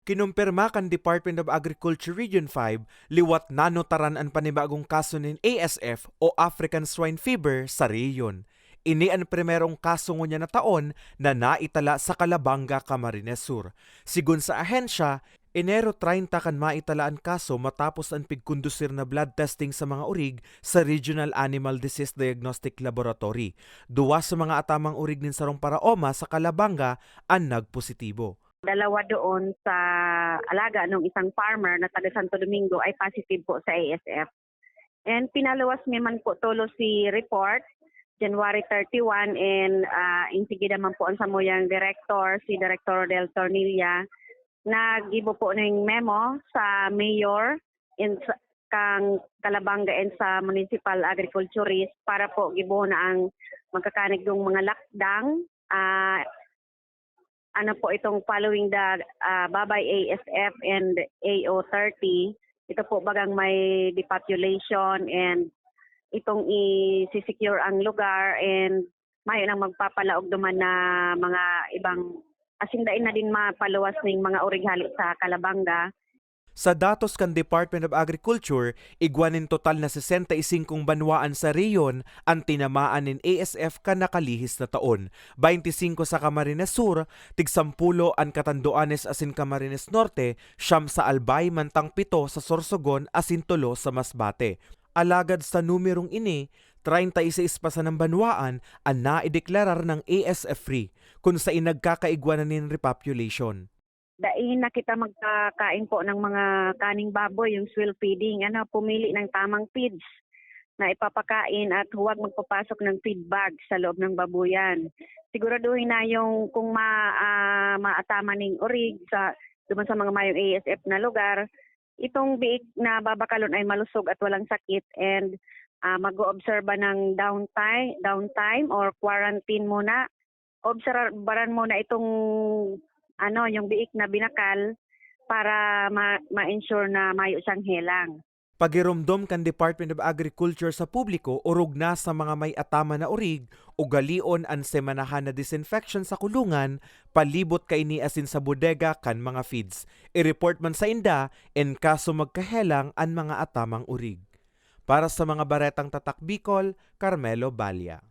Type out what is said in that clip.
Kinumpirma kan Department of Agriculture Region 5 liwat nanotaran ang panibagong kaso nin ASF o African Swine Fever sa rehiyon. Ini ang primerong kaso ngunya na taon na naitala sa Calabanga, Camarines Sur. Sigun sa ahensya, Enero 30 kan maitala ang kaso matapos ang pigkondusir na blood testing sa mga urig sa Regional Animal Disease Diagnostic Laboratory. Duwa sa mga atamang urig nin sarong paraoma sa Calabanga ang nagpositibo. Dalawa doon sa alaga ng isang farmer na taga Santo Domingo ay positive po sa ASF. And pinaluwas naman po tulo si report January 31 and insige naman po ang samuyang director, si Director Del Tornilla, nagibo po ng memo sa mayor in kang Calabanga and sa municipal agriculturist para po gibo na ang magkakanig ng mga lakdang ano po itong following the Babay ASF and AO30, ito po bagang may depopulation and itong i-secure ang lugar and may nang magpapalaog duman na mga ibang asindain na din mapaluwas ng mga orighali sa Calabanga. Sa datos kan Department of Agriculture, igwanin total na 65 banwaan sa rehiyon ang tinamaan nin ASF kan nakalihis na taon. 25 sa Camarines Sur, tig 10 ang Catanduanes asin Camarines Norte, siyam sa Albay mantang 7 sa Sorsogon asin 3 sa Masbate. Alagad sa numerong ini, 36 pa sa ng banwaan ang naideklarar ng ASF-free kung sa inagkakaigwanan nin repopulation. Dain na kita magkakain po ng mga kaning baboy, yung swill feeding, pumili ng tamang feeds na ipapakain at huwag magpapasok ng feed bag sa loob ng babuyan. Siguraduhin na yung kung maatama ng orig duman sa mga mayong ASF na lugar, itong biik na babakalon ay malusog at walang sakit and mag-oobserba ng downtime or quarantine muna. Obserbaran muna itong yung biik na binakal para ma-ensure na mayo siyang helang. Pagiromdom kan Department of Agriculture sa publiko urog na sa mga may atama na urig o galion ang semanahan na disinfection sa kulungan, palibot kay iniasin sa bodega kan mga feeds. I-report man sa inda en kaso magkahelang ang mga atamang urig. Para sa mga baretang tatak Bicol, Carmelo Balya.